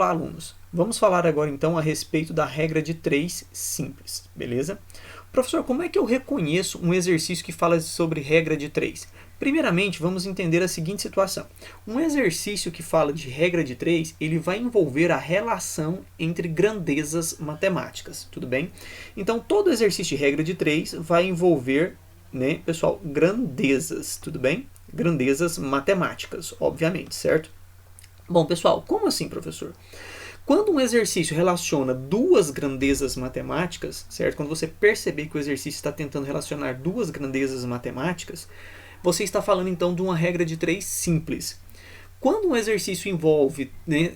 Olá, alunos! Vamos falar agora então a respeito da regra de 3 simples, beleza? Professor, como é que eu reconheço um exercício que fala sobre regra de 3? Primeiramente, vamos entender a seguinte situação. Um exercício que fala de regra de 3, ele vai envolver a relação entre grandezas matemáticas, tudo bem? Então, todo exercício de regra de 3 vai envolver, né, pessoal, grandezas, tudo bem? Grandezas matemáticas, obviamente, certo? Bom, pessoal, como assim, professor? Quando um exercício relaciona duas grandezas matemáticas, certo? Quando você perceber que o exercício está tentando relacionar duas grandezas matemáticas, você está falando então de uma regra de 3 simples. Quando um exercício envolve, né,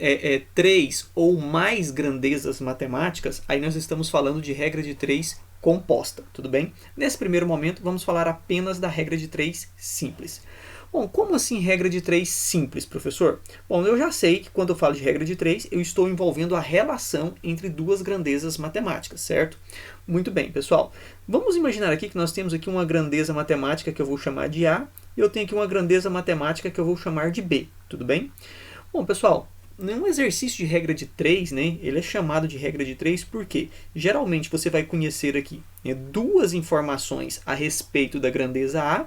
três ou mais grandezas matemáticas, aí nós estamos falando de regra de 3 composta, tudo bem? Nesse primeiro momento, vamos falar apenas da regra de 3 simples. Bom, como assim regra de 3 simples, professor? Bom, eu já sei que quando eu falo de regra de 3, eu estou envolvendo a relação entre duas grandezas matemáticas, certo? Muito bem, pessoal. Vamos imaginar aqui que nós temos aqui uma grandeza matemática que eu vou chamar de A, e eu tenho aqui uma grandeza matemática que eu vou chamar de B, tudo bem? Bom, pessoal, um exercício de regra de 3, né, ele é chamado de regra de 3 porque geralmente você vai conhecer aqui, né, duas informações a respeito da grandeza A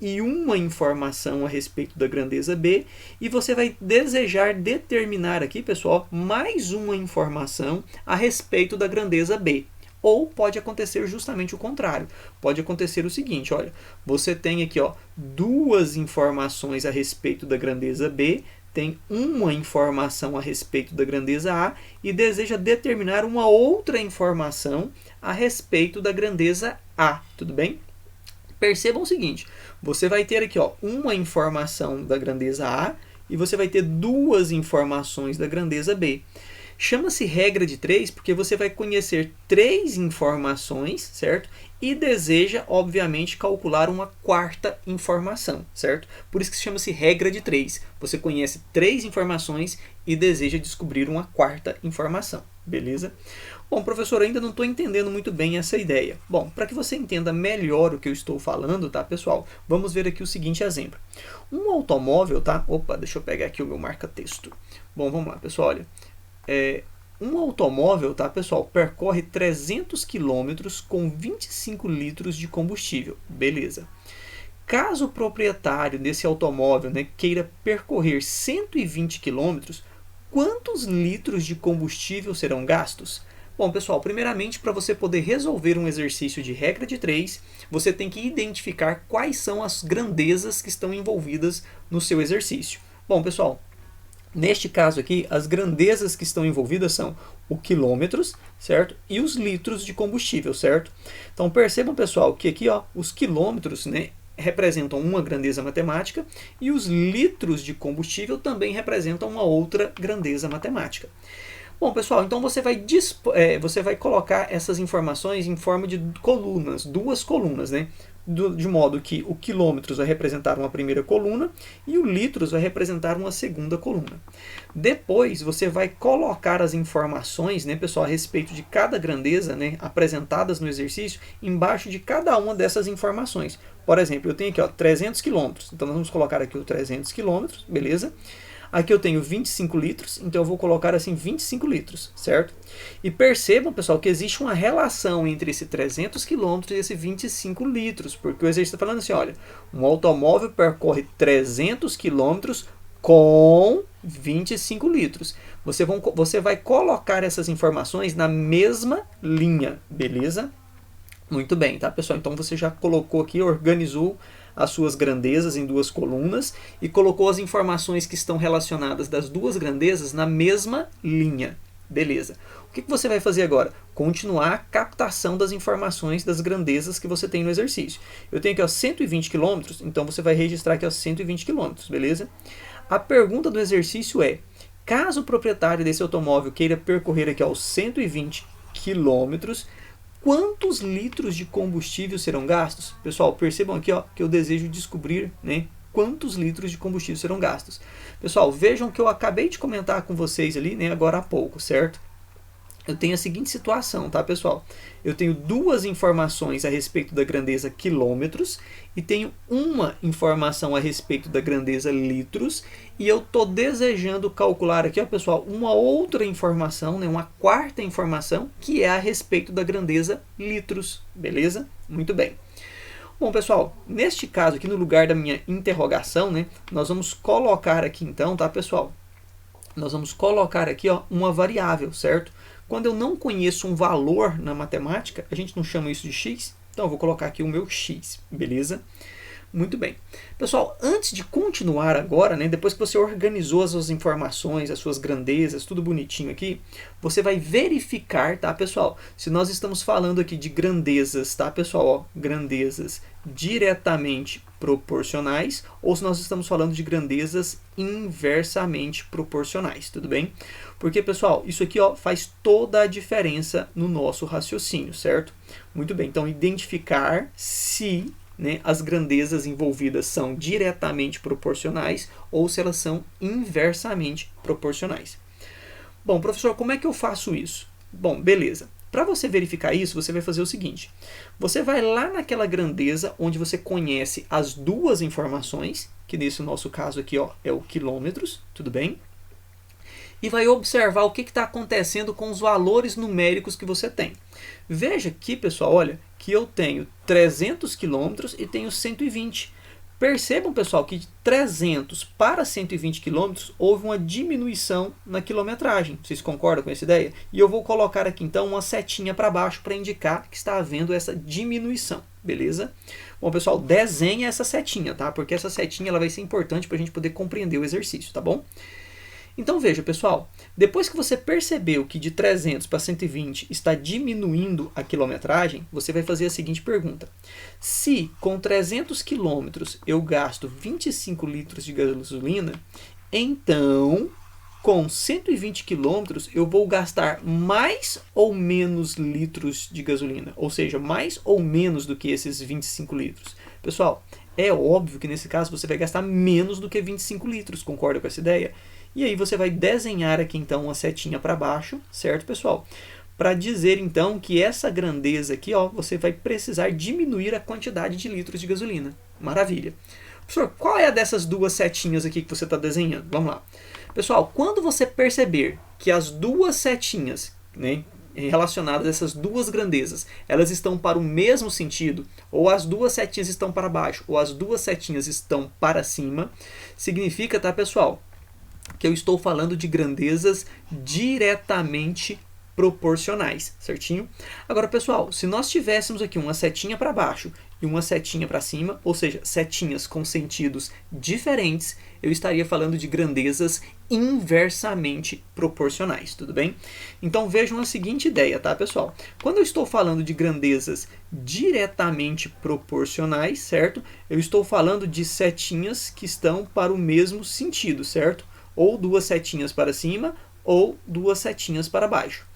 e uma informação a respeito da grandeza B, e você vai desejar determinar aqui, pessoal, mais uma informação a respeito da grandeza B. Ou pode acontecer justamente o contrário. Pode acontecer o seguinte, olha, você tem aqui, ó, duas informações a respeito da grandeza B, tem uma informação a respeito da grandeza A e deseja determinar uma outra informação a respeito da grandeza A, tudo bem? Percebam o seguinte, você vai ter aqui, ó, uma informação da grandeza A e você vai ter duas informações da grandeza B. Chama-se regra de 3 porque você vai conhecer 3 informações, certo? E deseja, obviamente, calcular uma quarta informação, certo? Por isso que chama-se regra de 3. Você conhece 3 informações e deseja descobrir uma quarta informação, beleza? Bom, professor, ainda não estou entendendo muito bem essa ideia. Bom, para que você entenda melhor o que eu estou falando, tá, pessoal? Vamos ver aqui o seguinte exemplo. Um automóvel, tá? Opa, deixa eu pegar aqui o meu marca-texto. Bom, vamos lá, pessoal, olha. Um automóvel, tá, pessoal, percorre 300 km com 25 litros de combustível. Beleza. Caso o proprietário desse automóvel, né, queira percorrer 120 km, quantos litros de combustível serão gastos? Bom, pessoal, primeiramente, para você poder resolver um exercício de regra de 3, você tem que identificar quais são as grandezas que estão envolvidas no seu exercício. Bom, pessoal, neste caso aqui, as grandezas que estão envolvidas são o quilômetros, certo? E os litros de combustível, certo? Então percebam, pessoal, que aqui, ó, os quilômetros, né, representam uma grandeza matemática e os litros de combustível também representam uma outra grandeza matemática. Bom, pessoal, então você vai colocar essas informações em forma de colunas, duas colunas, né? De modo que o quilômetros vai representar uma primeira coluna e o litros vai representar uma segunda coluna. Depois você vai colocar as informações, né, pessoal, a respeito de cada grandeza, né, apresentadas no exercício, embaixo de cada uma dessas informações. Por exemplo, eu tenho aqui, ó, 300 km, então nós vamos colocar aqui o 300 km, beleza? Aqui eu tenho 25 litros, então eu vou colocar assim 25 litros, certo? E percebam, pessoal, que existe uma relação entre esse 300 km e esse 25 litros, porque o exercício está falando assim, olha, um automóvel percorre 300 km com 25 litros. Você vai colocar essas informações na mesma linha, beleza? Muito bem, tá, pessoal? Então você já colocou aqui, organizou as suas grandezas em duas colunas e colocou as informações que estão relacionadas das duas grandezas na mesma linha. Beleza. O que você vai fazer agora? Continuar a captação das informações das grandezas que você tem no exercício. Eu tenho aqui, ó, 120 km, então você vai registrar aqui, ó, 120 km, beleza? A pergunta do exercício é, caso o proprietário desse automóvel queira percorrer aqui, ó, 120 km, quantos litros de combustível serão gastos? Pessoal, percebam aqui, ó, que eu desejo descobrir, né, quantos litros de combustível serão gastos. Pessoal, vejam que eu acabei de comentar com vocês ali, né, agora há pouco, certo? eu tenho a seguinte situação, tá, pessoal? Eu tenho duas informações a respeito da grandeza quilômetros e tenho uma informação a respeito da grandeza litros, e eu estou desejando calcular aqui, ó, pessoal, uma outra informação, né, uma quarta informação, que é a respeito da grandeza litros, beleza? Muito bem. Bom, pessoal, neste caso aqui, no lugar da minha interrogação, né, nós vamos colocar aqui então, tá, pessoal? Nós vamos colocar aqui, ó, uma variável, certo? Quando eu não conheço um valor na matemática, a gente não chama isso de x, então eu vou colocar aqui o meu x, beleza? Muito bem. Pessoal, antes de continuar agora, né, depois que você organizou as suas informações, as suas grandezas, tudo bonitinho aqui, você vai verificar, tá, pessoal, se nós estamos falando aqui de grandezas, tá, pessoal, ó, grandezas diretamente proporcionais ou se nós estamos falando de grandezas inversamente proporcionais, tudo bem? Porque, pessoal, isso aqui, ó, faz toda a diferença no nosso raciocínio, certo? Muito bem, então identificar se, né, as grandezas envolvidas são diretamente proporcionais ou se elas são inversamente proporcionais. Bom, professor, como é que eu faço isso? Bom, beleza. Para você verificar isso, você vai fazer o seguinte. Você vai lá naquela grandeza onde você conhece as duas informações, que nesse nosso caso aqui, ó, é o quilômetros, tudo bem? E vai observar o que está acontecendo com os valores numéricos que você tem. Veja aqui, pessoal, olha, que eu tenho 300 km e tenho 120. Percebam, pessoal, que de 300 para 120 km houve uma diminuição na quilometragem. Vocês concordam com essa ideia? E eu vou colocar aqui, então, uma setinha para baixo para indicar que está havendo essa diminuição. Beleza? Bom, pessoal, desenha essa setinha, tá? Porque essa setinha ela vai ser importante para a gente poder compreender o exercício, tá bom? Então veja, pessoal, depois que você percebeu que de 300 para 120 está diminuindo a quilometragem, você vai fazer a seguinte pergunta. Se com 300 quilômetros eu gasto 25 litros de gasolina, então com 120 quilômetros eu vou gastar mais ou menos litros de gasolina, ou seja, mais ou menos do que esses 25 litros. Pessoal, é óbvio que nesse caso você vai gastar menos do que 25 litros, concorda com essa ideia? E aí você vai desenhar aqui então uma setinha para baixo, certo, pessoal? Para dizer então que essa grandeza aqui, ó, você vai precisar diminuir a quantidade de litros de gasolina. Maravilha. Professor, qual é a dessas duas setinhas aqui que você está desenhando? Vamos lá. Pessoal, quando você perceber que as duas setinhas, né, relacionadas a essas duas grandezas, elas estão para o mesmo sentido, ou as duas setinhas estão para baixo, ou as duas setinhas estão para cima, significa, tá, pessoal, que eu estou falando de grandezas diretamente proporcionais, certinho? Agora, pessoal, se nós tivéssemos aqui uma setinha para baixo e uma setinha para cima, ou seja, setinhas com sentidos diferentes, eu estaria falando de grandezas inversamente proporcionais, tudo bem? Então vejam a seguinte ideia, tá, pessoal? Quando eu estou falando de grandezas diretamente proporcionais, certo? Eu estou falando de setinhas que estão para o mesmo sentido, certo? Ou duas setinhas para cima, ou duas setinhas para baixo.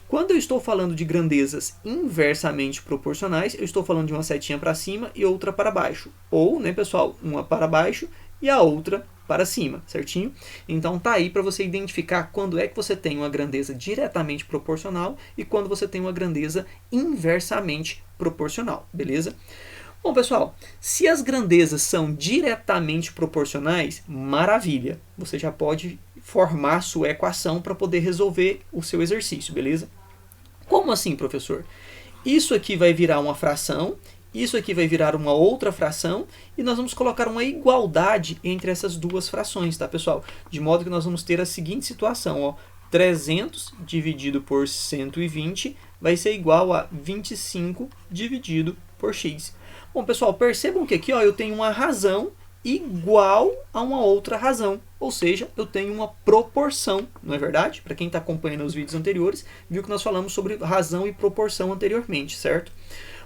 Quando eu estou falando de grandezas inversamente proporcionais, eu estou falando de uma setinha para cima e outra para baixo. Ou, né, pessoal, uma para baixo e a outra para cima, certinho? Então tá aí para você identificar quando é que você tem uma grandeza diretamente proporcional e quando você tem uma grandeza inversamente proporcional, beleza? Bom, pessoal, se as grandezas são diretamente proporcionais, maravilha. Você já pode formar sua equação para poder resolver o seu exercício, beleza? Como assim, professor? Isso aqui vai virar uma fração, isso aqui vai virar uma outra fração, e nós vamos colocar uma igualdade entre essas duas frações, tá, pessoal? De modo que nós vamos ter a seguinte situação, ó. 300 dividido por 120 vai ser igual a 25 dividido por x. Bom, pessoal, percebam que aqui, ó, eu tenho uma razão igual a uma outra razão. Ou seja, eu tenho uma proporção, não é verdade? Para quem está acompanhando os vídeos anteriores, viu que nós falamos sobre razão e proporção anteriormente, certo?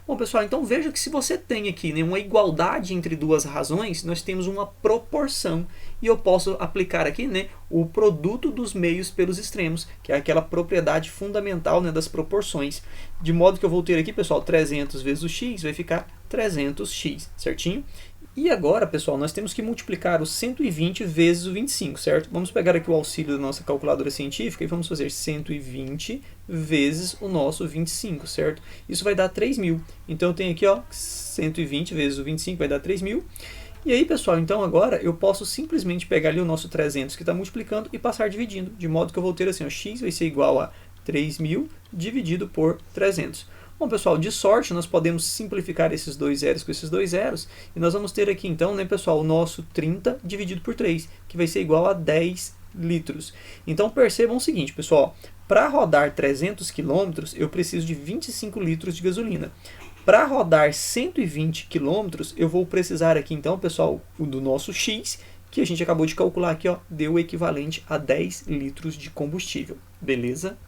Bom, pessoal, então veja que se você tem aqui, né, uma igualdade entre duas razões, nós temos uma proporção. E eu posso aplicar aqui, né, o produto dos meios pelos extremos, que é aquela propriedade fundamental, né, das proporções. De modo que eu vou ter aqui, pessoal, 300 vezes o x vai ficar 300x, certinho? E agora, pessoal, nós temos que multiplicar o 120 vezes o 25, certo? Vamos pegar aqui o auxílio da nossa calculadora científica e vamos fazer 120 vezes o nosso 25, certo? Isso vai dar 3.000. Então eu tenho aqui, ó, 120 vezes o 25 vai dar 3.000. E aí, pessoal, então agora eu posso simplesmente pegar ali o nosso 300 que está multiplicando e passar dividindo, de modo que eu vou ter assim, ó, x vai ser igual a 3.000 dividido por 300. Bom, pessoal, de sorte nós podemos simplificar esses dois zeros com esses dois zeros, e nós vamos ter aqui então, né, pessoal, o nosso 30 dividido por 3, que vai ser igual a 10 litros. Então percebam o seguinte, pessoal, para rodar 300 km eu preciso de 25 litros de gasolina. Para rodar 120 km, eu vou precisar aqui então, pessoal, do nosso x, que a gente acabou de calcular aqui, ó, deu o equivalente a 10 litros de combustível. Beleza?